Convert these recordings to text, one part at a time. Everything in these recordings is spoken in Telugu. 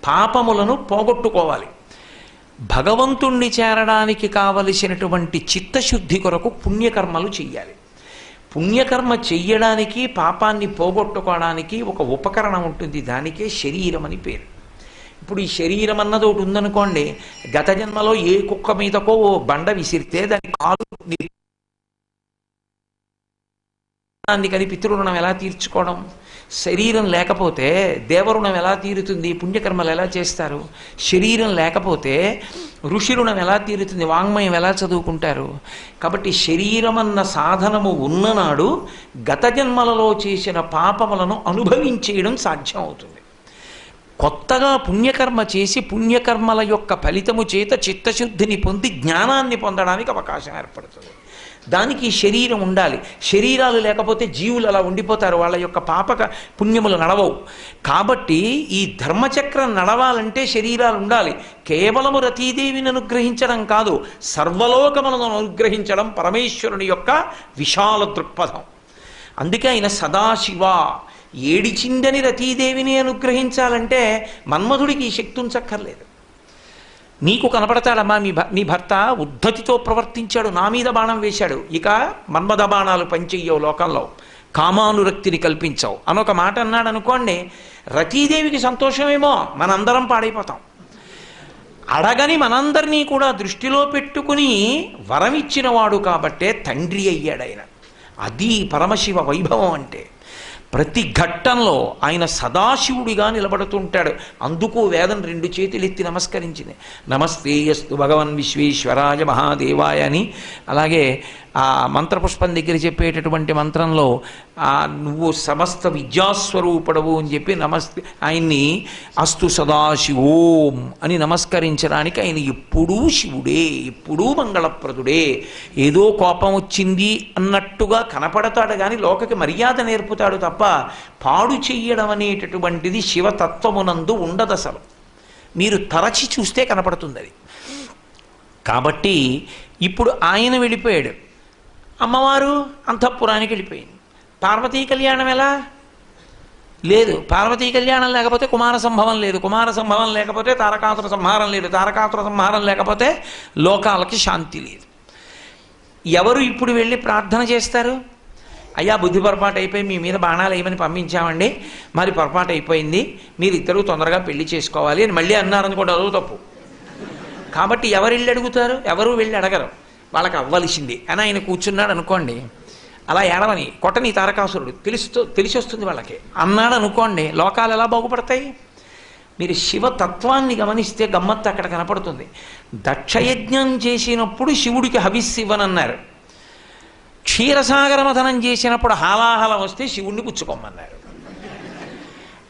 పాపములను పోగొట్టుకోవాలి. భగవంతుణ్ణి చేరడానికి కావలసినటువంటి చిత్తశుద్ధి కొరకు పుణ్యకర్మలు చెయ్యాలి. పుణ్యకర్మ చెయ్యడానికి, పాపాన్ని పోగొట్టుకోవడానికి ఒక ఉపకరణం ఉంటుంది, దానికే శరీరం అని పేరు. ఇప్పుడు ఈ శరీరం అన్నది ఒకటి ఉందనుకోండి, గత జన్మలో ఏ కుక్క మీదకో ఓ బండ విసిరితే దాని కాలు అందుకని పితృరుణం ఎలా తీర్చుకోవడం? శరీరం లేకపోతే దేవరుణం ఎలా తీరుతుంది? పుణ్యకర్మలు ఎలా చేస్తారు? శరీరం లేకపోతే ఋషి రుణం ఎలా తీరుతుంది? వాంగ్మయం ఎలా చదువుకుంటారు? కాబట్టి శరీరం అన్న సాధనము ఉన్ననాడు గత జన్మలలో చేసిన పాపములను అనుభవించేయడం సాధ్యం అవుతుంది. కొత్తగా పుణ్యకర్మ చేసి పుణ్యకర్మల యొక్క ఫలితము చేత చిత్తశుద్ధిని పొంది జ్ఞానాన్ని పొందడానికి అవకాశం ఏర్పడుతుంది. దానికి శరీరం ఉండాలి. శరీరాలు లేకపోతే జీవులు అలా ఉండిపోతారు, వాళ్ళ యొక్క పాపక పుణ్యములు నడవవు. కాబట్టి ఈ ధర్మచక్రం నడవాలంటే శరీరాలు ఉండాలి. కేవలము రతీదేవిని అనుగ్రహించడం కాదు, సర్వలోకములను అనుగ్రహించడం పరమేశ్వరుని యొక్క విశాల దృక్పథం. అందుకే ఆయన సదాశివ. ఏడిచిందని రతీదేవిని అనుగ్రహించాలంటే మన్మధుడికి ఈ శక్తి ఉంచక్కర్లేదు. నీకు కనపడతాడమ్మా నీ భర్త ఉద్ధతితో ప్రవర్తించాడు, నా మీద బాణం వేశాడు, ఇక మన్మథ బాణాలు పనిచెయ్యవు, లోకంలో కామానురక్తిని కల్పించవు అనొక మాట అన్నాడు అనుకోండి, రతీదేవికి సంతోషమేమో, మనందరం పాడైపోతాం. అడగని మనందరినీ కూడా దృష్టిలో పెట్టుకుని వరం ఇచ్చినవాడు కాబట్టే తండ్రి అయ్యాడు ఆయన. అది పరమశివ వైభవం అంటే. ప్రతి ఘట్టంలో ఆయన సదాశివుడిగా నిలబడుతుంటాడు. అందుకు వేదం 2 చేతులు ఎత్తి నమస్కరించింది. నమస్తేయస్తు భగవన్ విశ్వేశ్వరాయ మహాదేవాయ అని. అలాగే ఆ మంత్రపుష్పం దగ్గర చెప్పేటటువంటి మంత్రంలో నువ్వు సమస్త విద్యాస్వరూపుడవు అని చెప్పి ఆయన్ని అస్తు సదాశివోం అని నమస్కరించడానికి ఆయన ఎప్పుడూ శివుడే, ఎప్పుడూ మంగళప్రదుడే. ఏదో కోపం వచ్చింది అన్నట్టుగా కనపడతాడు కానీ లోకకి మర్యాద నేర్పుతాడు తప్ప పాడు చెయ్యడం అనేటటువంటిది శివతత్వమునందు ఉండదు అసలు. మీరు తరచి చూస్తే కనపడుతుంది అది. కాబట్టి ఇప్పుడు ఆయన వెళ్ళిపోయాడు, అమ్మవారు అంతఃపురానికి వెళ్ళిపోయింది. పార్వతీ కళ్యాణం ఎలా? లేదు. పార్వతీ కళ్యాణం లేకపోతే కుమార సంభవం లేదు, కుమార సంభవం లేకపోతే తారకాసుర సంహారం లేదు, తారకాసుర సంహారం లేకపోతే లోకాలకి శాంతి లేదు. ఎవరు ఇప్పుడు వెళ్ళి ప్రార్థన చేస్తారు? అయ్యా బుద్ధి పొరపాటు అయిపోయి మీ మీద బాణాలు వేయమని పంపించామండి, మరి పొరపాటు అయిపోయింది, మీరు ఇద్దరు తొందరగా పెళ్లి చేసుకోవాలి అని మళ్ళీ అన్నారనుకోండి, అదో తప్పు. కాబట్టి ఎవరు వెళ్ళి అడుగుతారు? ఎవరు వెళ్ళి అడగరు. వాళ్ళకి అవ్వలసింది అని ఆయన కూర్చున్నాడు అనుకోండి, అలా ఏడవని కొట్టని తారకాసురుడు తెలిసి వస్తుంది వాళ్ళకి అన్నాడు అనుకోండి, లోకాలు ఎలా బాగుపడతాయి? మీరు శివతత్వాన్ని గమనిస్తే గమ్మత్తు అక్కడ కనపడుతుంది. దక్షయజ్ఞం చేసినప్పుడు శివుడికి హవిస్సు ఇవ్వనన్నారు, క్షీరసాగర మథనం చేసినప్పుడు హాలాహలం వస్తే శివుణ్ణి పుచ్చుకోమన్నారు.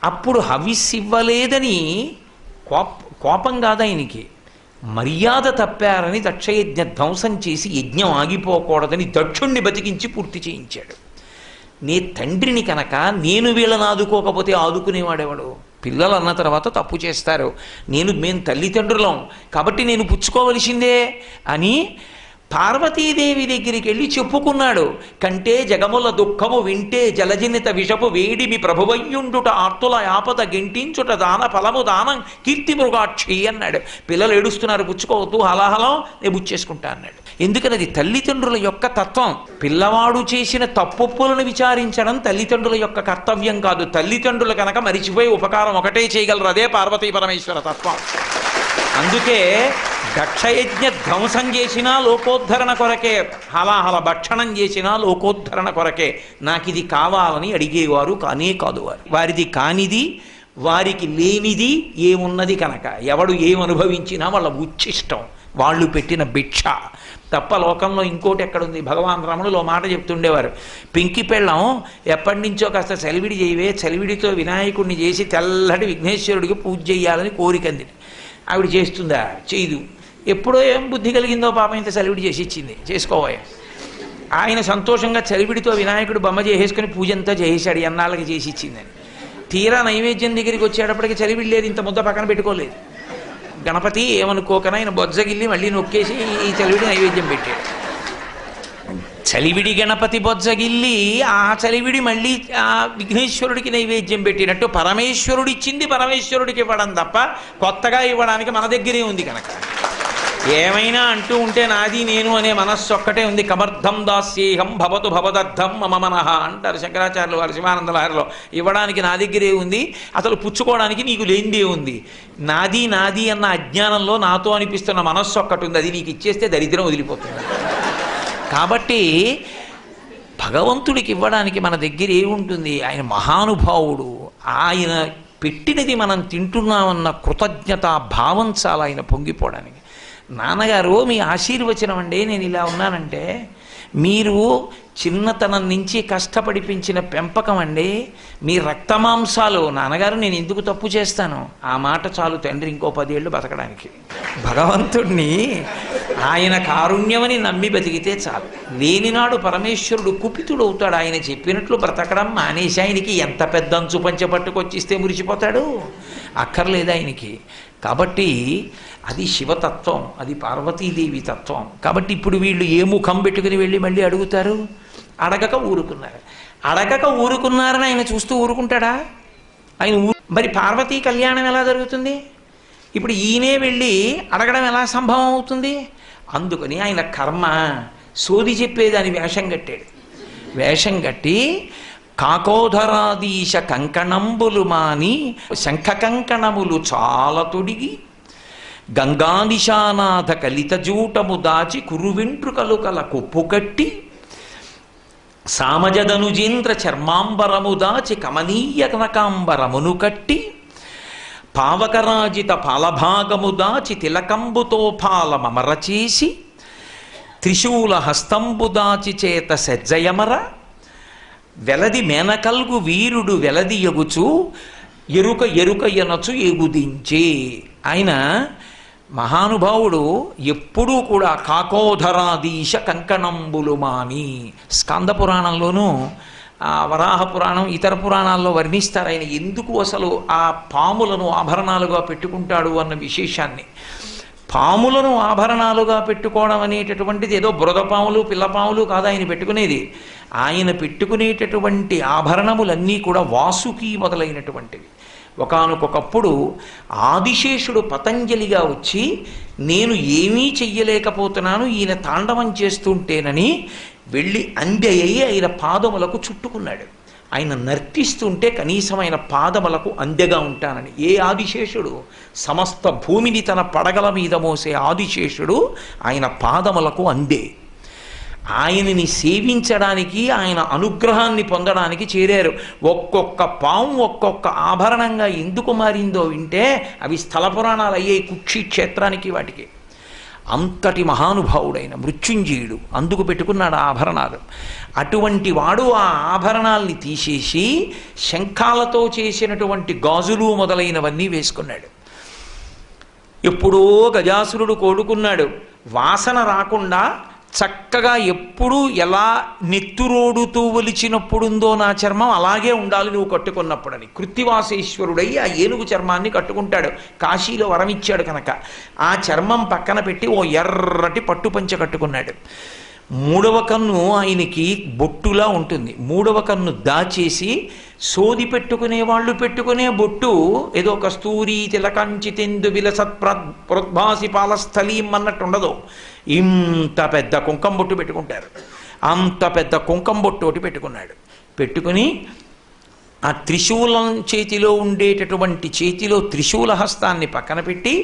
అప్పుడు హవిస్సు ఇవ్వలేదని కోపం కాదు ఆయనకి, మర్యాద తప్పారని దక్షయజ్ఞ ధ్వంసం చేసి యజ్ఞం ఆగిపోకూడదని దక్షుణ్ణి బతికించి పూర్తి చేయించాడు. నీ తండ్రిని కనుక నేను వీళ్ళని ఆదుకోకపోతే ఆదుకునేవాడెవడు? పిల్లలు అన్న తర్వాత తప్పు చేస్తారు, మేము తల్లిదండ్రులం కాబట్టి నేను పుచ్చుకోవలసిందే అని పార్వతీదేవి దగ్గరికి వెళ్ళి చెప్పుకున్నాడు. కంటే జగముల దుఃఖము వింటే జలజనిత విషపు వేడిమి ప్రభువయ్యుండుట ఆర్తుల ఆపద గెంటించుట దాన ఫలము దానం కీర్తి మృగాక్షి అన్నాడు. పిల్లలు ఏడుస్తున్నారు, పుచ్చుకోవద్దు, హలాహలం నేను బుచ్చేసుకుంటా అన్నాడు. ఎందుకని అది తల్లిదండ్రుల యొక్క తత్వం. పిల్లవాడు చేసిన తప్పులను విచారించడం తల్లిదండ్రుల యొక్క కర్తవ్యం కాదు. తల్లిదండ్రులు కనుక మరిచిపోయి ఉపకారం ఒకటే చేయగలరు, అదే పార్వతీ పరమేశ్వర తత్వం. అందుకే దక్షయజ్ఞ ధ్వంసం చేసినా లోకోద్ధరణ కొరకే, హలాహల భక్షణం చేసినా లోకోద్ధరణ కొరకే. నాకు ఇది కావాలని అడిగేవారు కానే కాదు వారు. వారిది కానిది, వారికి లేనిది ఏమున్నది కనుక ఎవడు ఏమనుభవించినా వాళ్ళ ఉచ్ఛిష్టం, వాళ్ళు పెట్టిన భిక్ష తప్ప లోకంలో ఇంకోటి ఎక్కడుంది? భగవాన్ రమణులు మాట చెప్తుండేవారు, పెంకి పెళ్ళం ఎప్పటి నుంచో కాస్త చలివిడి చేయవే, చలివిడితో వినాయకుడిని చేసి తెల్లటి విఘ్నేశ్వరుడికి పూజ చేయాలని కోరికంది. ఆవిడ చేస్తుందా? చేయదు. ఎప్పుడో ఏం బుద్ధి కలిగిందో పాపం ఇంత చలివిడి చేసి ఇచ్చింది, చేసుకోబోయే. ఆయన సంతోషంగా చలివిడితో వినాయకుడు బొమ్మ చేసేసుకుని పూజ అంతా చేసేసాడు, ఎన్నాళ్ళకి చేసి ఇచ్చిందని. తీరా నైవేద్యం దగ్గరికి వచ్చేటప్పటికి చలివిడి లేదు, ఇంత ముద్ద పక్కన పెట్టుకోలేదు. గణపతి ఏమనుకోకనా ఆయన బొజ్జగిల్లి మళ్ళీ నొక్కేసి ఈ చలివిడి నైవేద్యం పెట్టాడు. చలివిడి గణపతి బొజ్జగిల్లి ఆ చలివిడి మళ్ళీ ఆ విఘ్నేశ్వరుడికి నైవేద్యం పెట్టినట్టు పరమేశ్వరుడు ఇచ్చింది పరమేశ్వరుడికి ఇవ్వడం తప్ప కొత్తగా ఇవ్వడానికి మన దగ్గరే ఉంది కనుక. ఏమైనా అంటూ ఉంటే నాది నేను అనే మనస్సు ఒక్కటే ఉంది. కమర్థం దాస్యేహం భవతు భవదర్థం మమ మనః అంటారు శంకరాచార్యులు వారి శివానందలహరిలో. ఇవ్వడానికి నా దగ్గరే ఉంది, అసలు పుచ్చుకోవడానికి నీకు లేనిదే ఉంది. నాది నాది అన్న అజ్ఞానంలో నాతో అనిపిస్తున్న మనస్సు ఒక్కటి ఉంది, అది నీకు ఇచ్చేస్తే దరిద్రం వదిలిపోతుంది. కాబట్టి భగవంతుడికి ఇవ్వడానికి మన దగ్గర ఏముంటుంది? ఆయన మహానుభావుడు, ఆయన పెట్టినది మనం తింటున్నామన్న కృతజ్ఞత భావం చాలా ఆయన పొంగిపోవడానికి. నాన్నగారు మీ ఆశీర్వచనం అండి నేను ఇలా ఉన్నానంటే, మీరు చిన్నతనం నుంచి కష్టపడి పెంచిన పెంపకం అండి, మీ రక్తమాంసాలు. నాన్నగారు నేను ఎందుకు తప్పు చేస్తాను? ఆ మాట చాలు తండ్రి ఇంకో 10 ఏళ్ళు బతకడానికి. భగవంతుడిని ఆయన కారుణ్యమని నమ్మి బతికితే చాలు. లేనినాడు పరమేశ్వరుడు కుపితుడు అవుతాడు. ఆయన చెప్పినట్లు బ్రతకడం మానేసి ఆయనకి ఎంత పెద్ద అంచు పంచె పట్టుకొచ్చిస్తే మురిసిపోతాడు? అక్కర్లేదు ఆయనకి. కాబట్టి అది శివతత్వం, అది పార్వతీదేవి తత్వం. కాబట్టి ఇప్పుడు వీళ్ళు ఏ ముఖం పెట్టుకుని వెళ్ళి మళ్ళీ అడుగుతారు? అడగక ఊరుకున్నారు. అడగక ఊరుకున్నారని ఆయన చూస్తూ ఊరుకుంటాడా? ఆయన మరి పార్వతీ కళ్యాణం ఎలా జరుగుతుంది? ఇప్పుడు ఈయనే వెళ్ళి అడగడం ఎలా సంభవం అవుతుంది? అందుకని ఆయన కర్మ సోది చెప్పేదాని వేషం కట్టాడు. వేషం కట్టి కాకోధరాదీశ కంకణంబులు మాని శంఖ కంకణములు చాలా తొడిగి గంగానిశానాథ కలిత జూటము దాచి కురువింట్రుకలు కల కొప్పు కట్టి సామజదనుజేంద్ర చర్మాంబరము దాచి కమనీయ కనకాంబరమును కట్టి పావకరాజిత పాలభాగము దాచి తిలకంబుతో పాలమమర చేసి త్రిశూల హస్తంబు దాచి చేత సజ్జయమర వెలది మేనకల్గు వీరుడు వెలది ఎగుచు ఎరుక ఎరుక ఎనచు ఎగుదించే. ఆయన మహానుభావుడు ఎప్పుడూ కూడా కాకోధరాదీశ కంకణంబులు మాని. స్కంద పురాణంలోనూ వరాహ పురాణం ఇతర పురాణాల్లో వర్ణిస్తారు ఆయన ఎందుకు అసలు ఆ పాములను ఆభరణాలుగా పెట్టుకుంటాడు అన్న విశేషాన్ని. పాములను ఆభరణాలుగా పెట్టుకోవడం అనేటటువంటిది ఏదో బురదపాములు పిల్లపాములు కాదు ఆయన పెట్టుకునేది. ఆయన పెట్టుకునేటటువంటి ఆభరణములన్నీ కూడా వాసుకి మొదలైనటువంటివి. ఒకానొకప్పుడు ఆదిశేషుడు పతంజలిగా వచ్చి నేను ఏమీ చెయ్యలేకపోతున్నాను ఈయన తాండవం చేస్తుంటేనని వెళ్ళి అందెయ్యి ఆయన పాదములకు చుట్టుకున్నాడు. ఆయన నర్తిస్తుంటే కనీసం ఆయన పాదములకు అందెగా ఉంటానని. ఏ ఆదిశేషుడు? సమస్త భూమిని తన పడగల మీద మోసే ఆదిశేషుడు ఆయన పాదములకు అందే. ఆయనని సేవించడానికి ఆయన అనుగ్రహాన్ని పొందడానికి చేరారు. ఒక్కొక్క పాము ఒక్కొక్క ఆభరణంగా ఎందుకు మారిందో వింటే అవి స్థల పురాణాలు అయ్యాయి కుక్షి క్షేత్రానికి వాటికి. అంతటి మహానుభావుడైన మృత్యుంజయుడు అందుకు పెట్టుకున్నాడు ఆభరణాలు. అటువంటి వాడు ఆ ఆభరణాల్ని తీసేసి శంఖాలతో చేసినటువంటి గాజులు మొదలైనవన్నీ వేసుకున్నాడు. ఎప్పుడో గజాసురుడు కోడుకున్నాడు వాసన రాకుండా చక్కగా ఎప్పుడు ఎలా నెత్తురోడుతూ ఒలిచినప్పుడుందో నా చర్మం అలాగే ఉండాలి నువ్వు కట్టుకున్నప్పుడని కృత్తివాసేశ్వరుడై ఆ ఏనుగు చర్మాన్ని కట్టుకుంటాడు. కాశీలో వరమిచ్చాడు కనుక ఆ చర్మం పక్కన పెట్టి ఓ ఎర్రటి పట్టుపంచ కట్టుకున్నాడు. 3వ కన్ను ఆయనకి బొట్టులా ఉంటుంది. 3వ కన్ను దాచేసి సోది పెట్టుకునే వాళ్ళు పెట్టుకునే బొట్టు ఏదో కస్తూరి తిలకంచితెందు విలసత్ ప్రోద్భాసి పాలస్థలీం అన్నట్టు ఉండదు. ఇంత పెద్ద కుంకం బొట్టు పెట్టుకుంటారు. అంత పెద్ద కుంకం బొట్టు ఒకటి పెట్టుకున్నాడు. పెట్టుకుని ఆ త్రిశూలం చేతిలో ఉండేటటువంటి చేతిలో త్రిశూల హస్తాన్ని పక్కన పెట్టి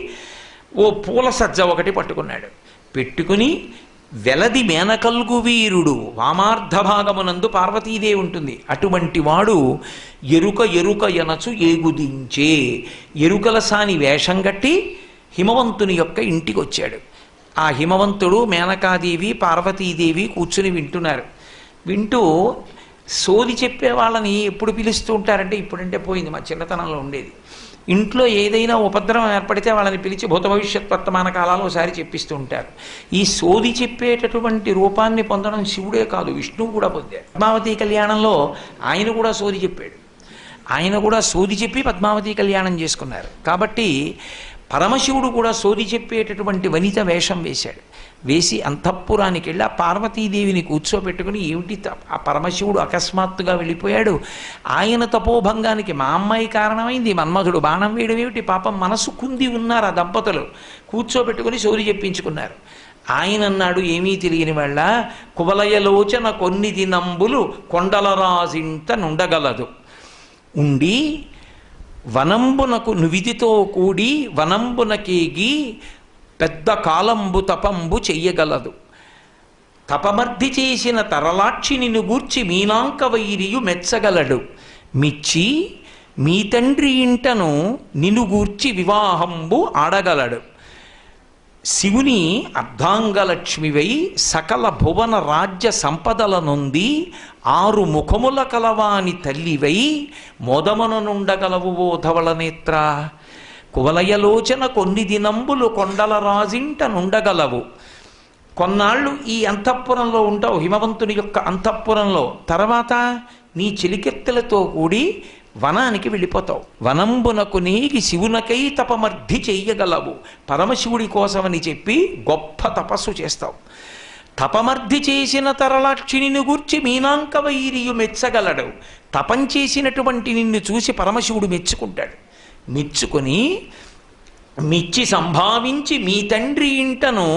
ఓ పూల సజ్జ ఒకటి పట్టుకున్నాడు. పెట్టుకుని వెలది మేనకల్గు వీరుడు వామార్ధ భాగమునందు పార్వతీదేవి ఉంటుంది. అటువంటి వాడు ఎరుక ఎరుక ఎనచు ఏగుదించే ఎరుకల సాని వేషం కట్టి హిమవంతుని యొక్క ఇంటికి వచ్చాడు. ఆ హిమవంతుడు మేనకాదేవి పార్వతీదేవి కూర్చుని వింటున్నారు. వింటూ సోది చెప్పే వాళ్ళని ఎప్పుడు పిలుస్తూ ఉంటారంటే ఇప్పుడంటే పోయింది, మా చిన్నతనంలో ఉండేది. ఇంట్లో ఏదైనా ఉపద్రవం ఏర్పడితే వాళ్ళని పిలిచి భూత భవిష్యత్ వర్తమాన కాలాలు ఒకసారి చెప్పిస్తూ ఉంటారు. ఈ సోది చెప్పేటటువంటి రూపాన్ని పొందడం శివుడే కాదు విష్ణువు కూడా పొందారు. పద్మావతి కళ్యాణంలో ఆయన కూడా సోది చెప్పాడు. ఆయన కూడా సోది చెప్పి పద్మావతి కళ్యాణం చేసుకున్నారు. కాబట్టి పరమశివుడు కూడా సోది చెప్పేటటువంటి వనిత వేషం వేశాడు. వేసి అంతఃపురానికి వెళ్ళి ఆ పార్వతీదేవిని కూర్చోబెట్టుకుని ఏమిటి ఆ పరమశివుడు అకస్మాత్తుగా వెళ్ళిపోయాడు, ఆయన తపోభంగానికి మా అమ్మాయి కారణమైంది, మన్మధుడు బాణం వేయడం ఏమిటి, పాపం మనసు కుంది ఉన్నారు ఆ దంపతులు. కూర్చోబెట్టుకుని సోది చెప్పించుకున్నారు. ఆయన అన్నాడు, ఏమీ తెలియని వాళ్ళ, కువలయలోచన కొన్ని దినంబులు కొండలరాజింట నుండగలదు ఉండి వనంబునకు నువిదితో కూడి వనంబునకేగి పెద్ద కాలంబు తపంబు చెయ్యగలదు. తపమర్ధి చేసిన తరలాక్షిని గూర్చి మీనాంక వైరియు మెచ్చగలడు. మిచ్చి మీ తండ్రి ఇంటను నిను గూర్చి వివాహంబు ఆడగలడు. శివుని అర్ధాంగలక్ష్మివై సకల భువన రాజ్య సంపదల నొంది 6 ముఖముల కలవాని తల్లివై మోదమననుండగలవు ఓ ధవళ నేత్ర. కువలయలోచన కొన్ని దినంబులు కొండల రాజింట నుండగలవు. కొన్నాళ్ళు ఈ అంతఃపురంలో ఉంటావు, హిమవంతుని యొక్క అంతఃపురంలో. తర్వాత నీ చెలికెత్తెలతో కూడి వనానికి వెళ్ళిపోతావు. వనంబునకు నీగి శివునకై తపమర్ధి చెయ్యగలవు. పరమశివుడి కోసమని చెప్పి గొప్ప తపస్సు చేస్తావు. తపమర్ధి చేసిన తరలాక్షిని గూర్చి మీనాంక వైరియు మెచ్చగలడు. తపం చేసినటువంటి నిన్ను చూసి పరమశివుడు మెచ్చుకుంటాడు. మెచ్చుకొని మిచ్చి సంభావించి మీ తండ్రి ఇంటను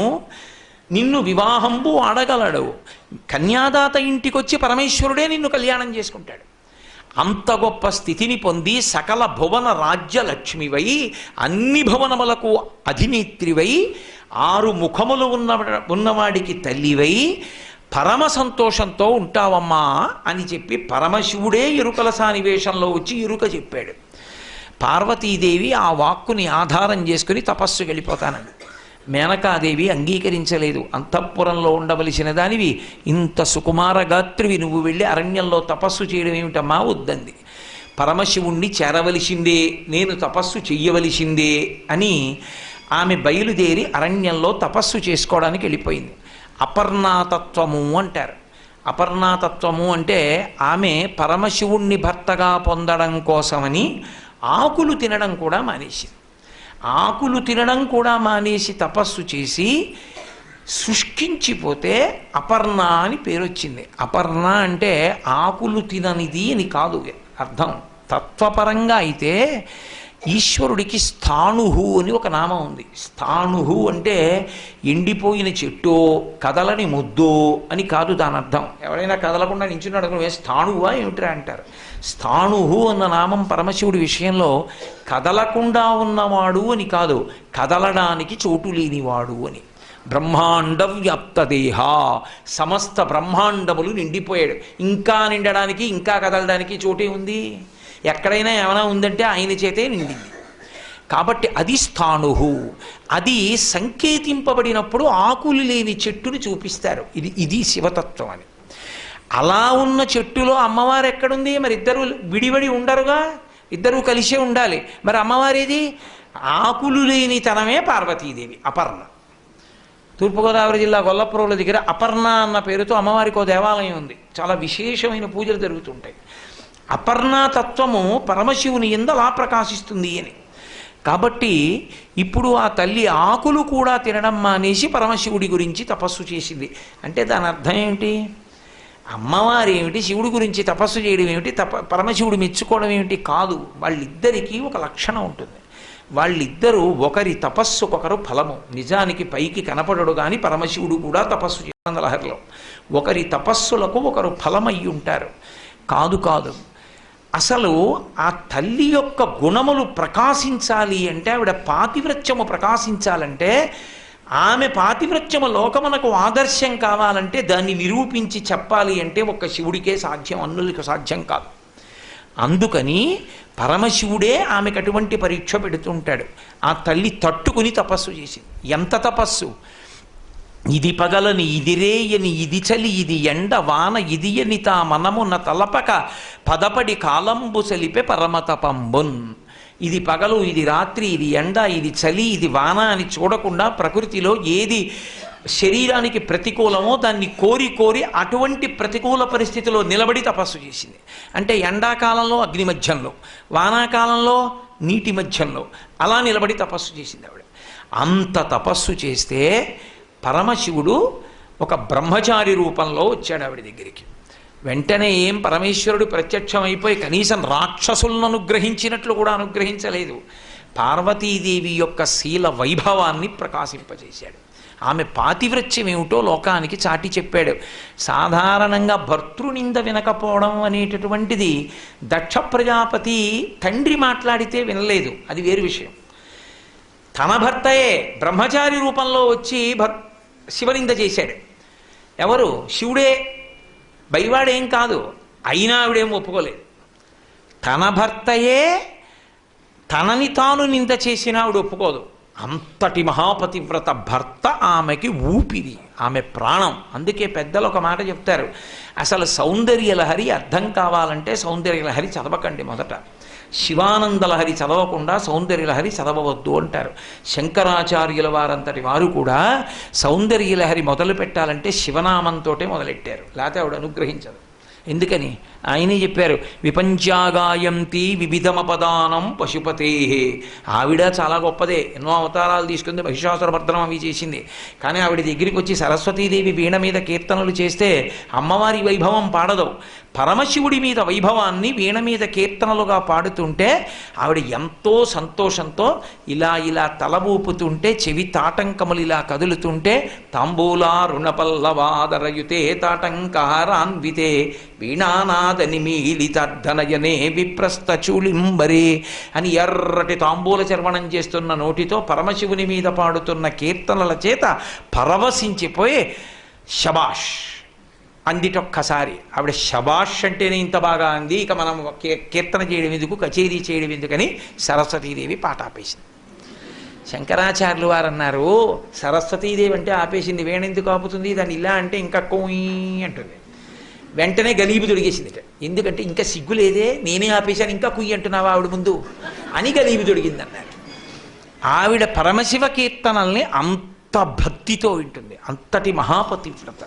నిన్ను వివాహంబు ఆడగలడు. కన్యాదాత ఇంటికొచ్చి పరమేశ్వరుడే నిన్ను కళ్యాణం చేసుకుంటాడు. అంత గొప్ప స్థితిని పొంది సకల భువన రాజ్య లక్ష్మివై అన్ని భువనములకు అధినేత్రివై 6 ముఖములు ఉన్నవాడికి తల్లివై పరమ సంతోషంతో ఉంటావమ్మా అని చెప్పి పరమశివుడే ఎరుకల సానివేశంలో వచ్చి ఎరుక చెప్పాడు. పార్వతీదేవి ఆ వాక్కుని ఆధారం చేసుకుని తపస్సు వెళ్ళిపోతానండి. మేనకాదేవి అంగీకరించలేదు. అంతఃపురంలో ఉండవలసిన దానివి, ఇంత సుకుమార గాత్రివి, నువ్వు వెళ్ళి అరణ్యంలో తపస్సు చేయడం ఏమిటమ్మా, వద్దంది. పరమశివుణ్ణి చేరవలసిందే, నేను తపస్సు చెయ్యవలసిందే అని ఆమె బయలుదేరి అరణ్యంలో తపస్సు చేసుకోవడానికి వెళ్ళిపోయింది. అపర్ణాతత్వము అంటారు. అపర్ణాతత్వము అంటే ఆమె పరమశివుణ్ణి భర్తగా పొందడం కోసమని ఆకులు తినడం కూడా మానేసింది. ఆకులు తినడం కూడా మానేసి తపస్సు చేసి శుష్కించిపోతే అపర్ణ అని పేరు వచ్చింది. అపర్ణ అంటే ఆకులు తిననిది అని కాదు అర్థం. తత్వపరంగా అయితే ఈశ్వరుడికి స్థాణుహు అని ఒక నామం ఉంది. స్థాణుహు అంటే ఎండిపోయిన చెట్టో కదలని ముద్దో అని కాదు దాని అర్థం. ఎవరైనా కదలకుండా నించున్నాడు అనుకుని స్థాణువా ఏమిట్రా అంటారు. స్థాణుహు అన్న నామం పరమశివుడి విషయంలో కదలకుండా ఉన్నవాడు అని కాదు, కదలడానికి చోటు లేనివాడు అని. బ్రహ్మాండ వ్యాప్తదేహ, సమస్త బ్రహ్మాండములు నిండిపోయాడు. ఇంకా నిండడానికి ఇంకా కదలడానికి చోటే ఉంది. ఎక్కడైనా ఏమైనా ఉందంటే ఆయన చేతే నిండింది. కాబట్టి అది స్థాణుహు. అది సంకేతింపబడినప్పుడు ఆకులు లేని చెట్టుని చూపిస్తారు. ఇది శివతత్వం అని. అలా ఉన్న చెట్టులో అమ్మవారు ఎక్కడుంది? మరి ఇద్దరు విడివడి ఉండరుగా, ఇద్దరూ కలిసే ఉండాలి. మరి అమ్మవారేది? ఆకులు లేని తనమే పార్వతీదేవి అపర్ణ. తూర్పుగోదావరి జిల్లా గొల్లపురంల దగ్గర అపర్ణ అన్న పేరుతో అమ్మవారికి ఒక దేవాలయం ఉంది. చాలా విశేషమైన పూజలు జరుగుతుంటాయి. అపర్ణాతత్వము పరమశివుని యందు అలా ప్రకాశిస్తుంది అని. కాబట్టి ఇప్పుడు ఆ తల్లి ఆకులు కూడా తినడం మానేసి పరమశివుడి గురించి తపస్సు చేసింది. అంటే దాని అర్థం ఏమిటి? అమ్మవారు ఏమిటి, శివుడి గురించి తపస్సు చేయడం ఏమిటి, పరమశివుడు మెచ్చుకోవడం ఏమిటి కాదు. వాళ్ళిద్దరికీ ఒక లక్షణం ఉంటుంది. వాళ్ళిద్దరూ ఒకరి తపస్సుకొకరు ఫలము. నిజానికి పైకి కనపడడు కానీ పరమశివుడు కూడా తపస్సు చేసిన లహరిలో ఒకరి తపస్సులకు ఒకరు ఫలమయ్యి ఉంటారు. కాదు అసలు ఆ తల్లి యొక్క గుణములు ప్రకాశించాలి అంటే, ఆవిడ పాతివ్రత్యము ప్రకాశించాలంటే, ఆమె పాతివ్రత్యము లోకమునకు ఆదర్శం కావాలంటే, దాన్ని నిరూపించి చెప్పాలి అంటే ఒక్క శివుడికే సాధ్యం, అన్నులకు సాధ్యం కాదు. అందుకని పరమశివుడే ఆమెకు అటువంటి పరీక్ష పెడుతుంటాడు. ఆ తల్లి తట్టుకుని తపస్సు చేసింది. ఎంత తపస్సు! ఇది పగలని ఇది రేయని ఇది చలి ఇది ఎండ వాన ఇది అని తా మనమున తలపక పదపడి కాలంబు సలిపే పరమతపంబున్. ఇది పగలు ఇది రాత్రి ఇది ఎండ ఇది చలి ఇది వాన అని చూడకుండా ప్రకృతిలో ఏది శరీరానికి ప్రతికూలమో దాన్ని కోరి అటువంటి ప్రతికూల పరిస్థితిలో నిలబడి తపస్సు చేసింది. అంటే ఎండాకాలంలో అగ్ని మధ్యంలో, వానాకాలంలో నీటి మధ్యంలో అలా నిలబడి తపస్సు చేసింది ఆవిడ. అంత తపస్సు చేస్తే పరమశివుడు ఒక బ్రహ్మచారి రూపంలో వచ్చాడు ఆవిడ దగ్గరికి. వెంటనే ఏం పరమేశ్వరుడు ప్రత్యక్షమైపోయి కనీసం రాక్షసులను అనుగ్రహించినట్లు కూడా అనుగ్రహించలేదు. పార్వతీదేవి యొక్క శీల వైభవాన్ని ప్రకాశింపజేశాడు. ఆమె పాతివ్రత్యం ఏమిటో లోకానికి చాటి చెప్పాడు. సాధారణంగా భర్తృనింద వినకపోవడం అనేటటువంటిది దక్ష ప్రజాపతి తండ్రి మాట్లాడితే వినలేదు, అది వేరు విషయం. తన భర్తయే బ్రహ్మచారి రూపంలో వచ్చి శివనింద చేశాడు. ఎవరు? శివుడే, బైవాడేం కాదు. అయినా ఆవిడేం ఒప్పుకోలేదు. తన భర్తయే తనని తాను నింద చేసిన ఆవిడ ఒప్పుకోదు. అంతటి మహాపతివ్రత భర్త ఆమెకి ఊపిరి, ఆమె ప్రాణం. అందుకే పెద్దలు ఒక మాట చెప్తారు, అసలు సౌందర్యలహరి అర్థం కావాలంటే సౌందర్యలహరి చదవకండి మొదట, శివానందలహరి చదవకుండా సౌందర్యలహరి చదవవద్దు అంటారు. శంకరాచార్యుల వారంతటి వారు కూడా సౌందర్యలహరి మొదలు పెట్టాలంటే శివనామంతో మొదలెట్టారు, లేకపోతే ఆవిడ అనుగ్రహించదు. ఎందుకని ఆయనే చెప్పారు, విపంచాగాయంతి వివిధమపదానం పశుపతే. ఆవిడ చాలా గొప్పదే, ఎన్నో అవతారాలు తీసుకుంది, మహిషాసురమర్దనం అవి చేసింది. కానీ ఆవిడ దగ్గరికి వచ్చి సరస్వతీదేవి వీణ మీద కీర్తనలు చేస్తే అమ్మవారి వైభవం పాడదు. పరమశివుడి మీద వైభవాన్ని వీణ మీద కీర్తనలుగా పాడుతుంటే ఆవిడ ఎంతో సంతోషంతో ఇలా ఇలా తల ఊపుతుంటే, చెవి తాటంకములు ఇలా కదులుతుంటే, తాంబూలా రుణపల్లవాదరయుతే తాటంకారాన్వితే వీణానాదని మీలితర్ధనయనే విప్రస్థచూలింబరే అని ఎర్రటి తాంబూల చర్వణం చేస్తున్న నోటితో పరమశివుని మీద పాడుతున్న కీర్తనల చేత పరవశించిపోయి శబాష్ అందిటొక్కసారి. ఆవిడ శబాష్ అంటేనే ఇంత బాగా అంది, ఇక మనం కీర్తన చేయడం ఎందుకు, కచేరీ చేయడం ఎందుకని సరస్వతీదేవి పాట ఆపేసింది. శంకరాచార్యులు వారు అన్నారు, సరస్వతీదేవి అంటే ఆపేసింది, వేణెందుకు ఆపుతుంది, దాన్ని ఇలా అంటే ఇంకా కోయి అంటుంది. వెంటనే గలీబు తొడిగేసిందిట. ఎందుకంటే ఇంకా సిగ్గు లేదే, నేనే ఆపేశాను ఇంకా కుయ్యి అంటున్నావా ఆవిడ ముందు అని గలీబు తొడిగింది అన్నారు. ఆవిడ పరమశివ కీర్తనల్ని అంత భక్తితో వింటుంది, అంతటి మహాపతివ్రత.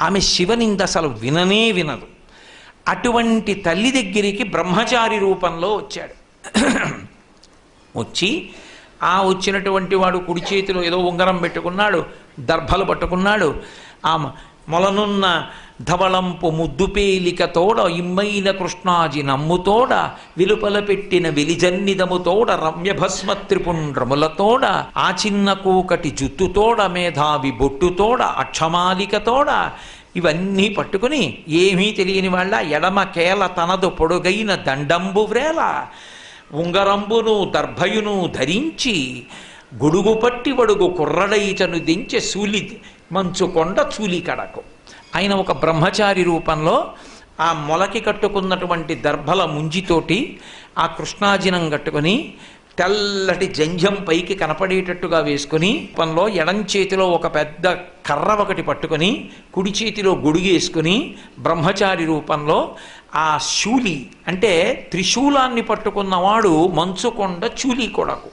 ఆమె శివనింద అసలు విననే వినదు. అటువంటి తల్లి దగ్గరికి బ్రహ్మచారి రూపంలో వచ్చాడు. వచ్చి ఆ వచ్చినటువంటి వాడు కుడి చేతిలో ఏదో ఉంగరం పెట్టుకున్నాడు, దర్భలు పట్టుకున్నాడు. ఆ మొలనున్న ధవళంపు ముద్దుపేలికతోడ ఇమ్మైన కృష్ణాజి నమ్ముతోడ విలుపల పెట్టిన వెలిజన్నిదముతోడ రమ్యభస్మ త్రిపుండ్రములతోడ ఆ చిన్న కూకటి జుత్తుతోడ మేధావి బొట్టుతోడ అక్షమాలికతోడ ఇవన్నీ పట్టుకుని ఏమీ తెలియని వాళ్ళ ఎడమ కేల తనదు పొడుగైన దండంబు వ్రేల ఉంగరంబును దర్భయును ధరించి గొడుగు పట్టి వడుగు కుర్రడైచను దించె సూలి మంచుకొండ చూలి కడకు. ఆయన ఒక బ్రహ్మచారి రూపంలో ఆ మొలకి కట్టుకున్నటువంటి దర్భల ముంజితోటి ఆ కృష్ణాజినం కట్టుకొని తెల్లటి జంఝం పైకి కనపడేటట్టుగా వేసుకుని పనిలో ఎడం చేతిలో ఒక పెద్ద కర్ర ఒకటి పట్టుకొని కుడి చేతిలో గొడుగేసుకుని బ్రహ్మచారి రూపంలో ఆ శూలి అంటే త్రిశూలాన్ని పట్టుకున్నవాడు మంచుకొండ చూలి కొడకు.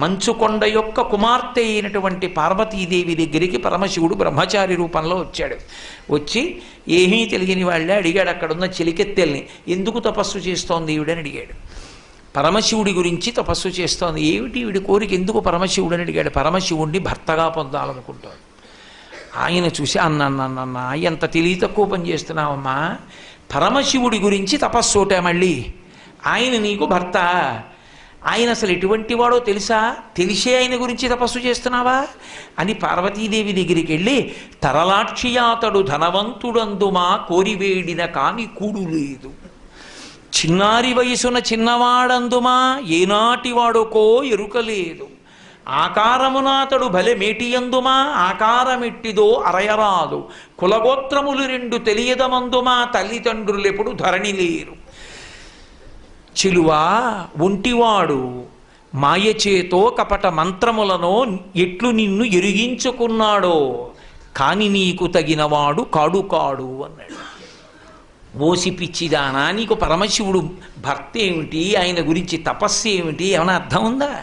మంచుకొండ యొక్క కుమార్తె అయినటువంటి పార్వతీదేవి దగ్గరికి పరమశివుడు బ్రహ్మచారి రూపంలో వచ్చాడు. వచ్చి ఏమీ తెలియని వాళ్ళే అడిగాడు అక్కడున్న చెలికెత్తెల్ని, ఎందుకు తపస్సు చేస్తోంది ఈవిడని అడిగాడు. పరమశివుడి గురించి తపస్సు చేస్తోంది. ఏమిటి వీడి కోరిక, ఎందుకు పరమశివుడు అని అడిగాడు. పరమశివుడిని భర్తగా పొందాలనుకుంటాడు. ఆయన చూసి అన్న ఎంత తెలివి తక్కువ పని చేస్తున్నావమ్మా, పరమశివుడి గురించి తపస్సోటే మళ్ళీ, ఆయన నీకు భర్త, ఆయన అసలు ఎటువంటి వాడో తెలుసా, తెలిసే ఆయన గురించి తపస్సు చేస్తున్నావా అని పార్వతీదేవి దగ్గరికి వెళ్ళి, తరలాక్షియాతడు ధనవంతుడందుమా కోరివేడిన కాని కూడు లేదు, చిన్నారి వయసున చిన్నవాడందుమా ఏనాటి వాడుకో ఎరుకలేదు, ఆకారమునాతడు భలే మేటియందుమా ఆకారమెట్టిదో అరయరాదు, కులగోత్రములు రెండు తెలియదమందుమా తల్లిదండ్రులెప్పుడు ధరణి లేరు, చిలువా ఒంటివాడు మాయచేతో కపట మంత్రములను ఎట్లు నిన్ను ఎరిగించుకున్నాడో కాని నీకు తగినవాడు కాడు కాడు అన్నాడు. ఓసి పిచ్చిదానా, నీకు పరమశివుడు భర్త ఏమిటి, ఆయన గురించి తపస్సు ఏమిటి, ఏమైనా అర్థం ఉందా?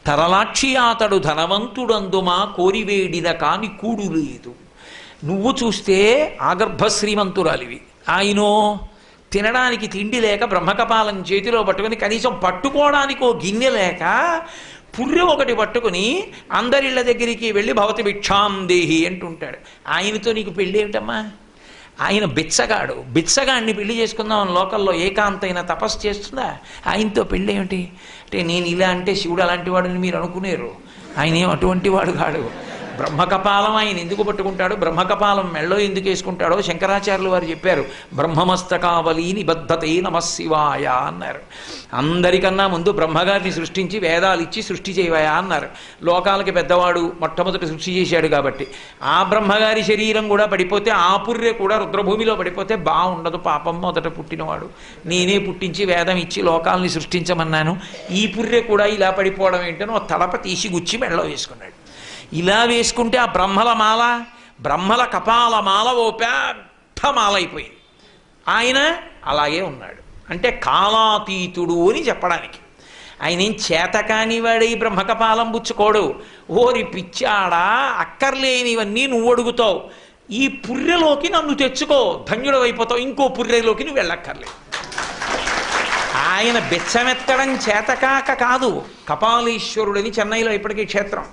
తరలాక్షి అతడు ధనవంతుడందుమా కోరివేడిన కాని కూడు లేదు. నువ్వు చూస్తే ఆగర్భ శ్రీమంతురాలివి, ఆయనో తినడానికి తిండి లేక బ్రహ్మకపాలం చేతిలో పట్టుకుని కనీసం పట్టుకోవడానికి ఓ గిన్నె లేక పుర్రె ఒకటి పట్టుకుని అందరిళ్ళ దగ్గరికి వెళ్ళి భవతి భిక్షాం దేహి అంటుంటాడు. ఆయనతో నీకు పెళ్ళి ఏమిటమ్మా? ఆయన బిచ్చగాడిని పెళ్లి చేసుకుందాం లోకల్లో ఏకాంతైన తపస్సు చేస్తుందా? ఆయనతో పెళ్ళి ఏమిటి అంటే, నేను ఇలా అంటే శివుడు అలాంటి వాడని మీరు అనుకునేరు. ఆయన ఏం అటువంటి వాడు కాడు. బ్రహ్మకపాలం ఆయన ఎందుకు పట్టుకుంటాడు, బ్రహ్మకపాలం మెళ్ళో ఎందుకు వేసుకుంటాడో శంకరాచార్యులు వారు చెప్పారు. బ్రహ్మమస్తకావలి నిబద్ధతే నమశివాయ అన్నారు. అందరికన్నా ముందు బ్రహ్మగారిని సృష్టించి వేదాలు ఇచ్చి సృష్టి చేయవయా అన్నారు. లోకాలకి పెద్దవాడు, మొట్టమొదటి సృష్టి చేశాడు కాబట్టి. ఆ బ్రహ్మగారి శరీరం కూడా పడిపోతే, ఆ పుర్రె కూడా రుద్రభూమిలో పడిపోతే బాగుండదు. పాపం మొదట పుట్టినవాడు, నేనే పుట్టించి వేదం ఇచ్చి లోకాలని సృష్టించమన్నాను, ఈ పుర్రె కూడా ఇలా పడిపోవడం ఏంటనో తడప తీసి గుచ్చి మెళ్ళో వేసుకున్నాడు. ఇలా వేసుకుంటే ఆ బ్రహ్మల కపాల మాల ఓ పెద్ద మాల అయిపోయింది. ఆయన అలాగే ఉన్నాడు. అంటే కాలాతీతుడు అని చెప్పడానికి. ఆయన ఏం చేతకాని వాడి బ్రహ్మకపాలం పుచ్చుకోడు. ఓరి పిచ్చాడా, అక్కర్లేనివన్నీ నువ్వు అడుగుతావు, ఈ పుర్రెలోకి నన్ను తెచ్చుకో, ధన్యుడు అయిపోతావు, ఇంకో పుర్రెలోకి నువ్వు వెళ్ళక్కర్లేదు. ఆయన బెచ్చమెత్తడం చేతకాక కాదు. కపాలీశ్వరుడని చెన్నైలో ఇప్పటికీ క్షేత్రం.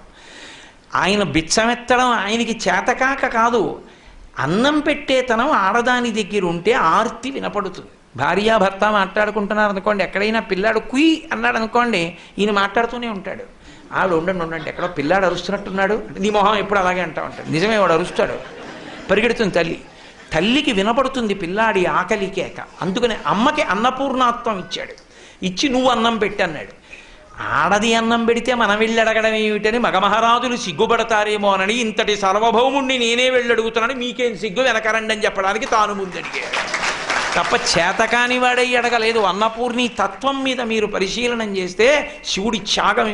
ఆయన బిచ్చమెత్తడం ఆయనకి చేతకాక కాదు. అన్నం పెట్టేతనం ఆడదాని దగ్గర ఉంటే ఆర్తి వినపడుతుంది. భార్యాభర్త మాట్లాడుకుంటున్నారు అనుకోండి, ఎక్కడైనా పిల్లాడు కుయ్ అన్నాడు అనుకోండి, ఈయన మాట్లాడుతూనే ఉంటాడు. ఆవిడ ఉండండి ఎక్కడో పిల్లాడు అరుస్తున్నట్టున్నాడు, నీ మొహం ఎప్పుడు అలాగే అంటా ఉంటాడు. నిజమే, వాడు అరుస్తాడు, పరిగెడుతుంది తల్లికి వినపడుతుంది పిల్లాడి ఆకలి కేక. అందుకని అమ్మకి అన్నపూర్ణాత్వం ఇచ్చాడు. ఇచ్చి నువ్వు అన్నం పెట్టి అన్నాడు. ఆడది అన్నం పెడితే మనం వెళ్ళి అడగడం ఏమిటని మగమహారాజులు సిగ్గుపడతారేమోనని ఇంతటి సర్వభౌముణ్ణి నేనే వెళ్ళి అడుగుతున్నాను, మీకేం సిగ్గు, వెనకరండి అని చెప్పడానికి తాను ముందడిగాడు తప్ప చేతకాని వాడై అడగలేదు. అన్నపూర్ణి తత్వం మీద మీరు పరిశీలనం చేస్తే శివుడి త్యాగం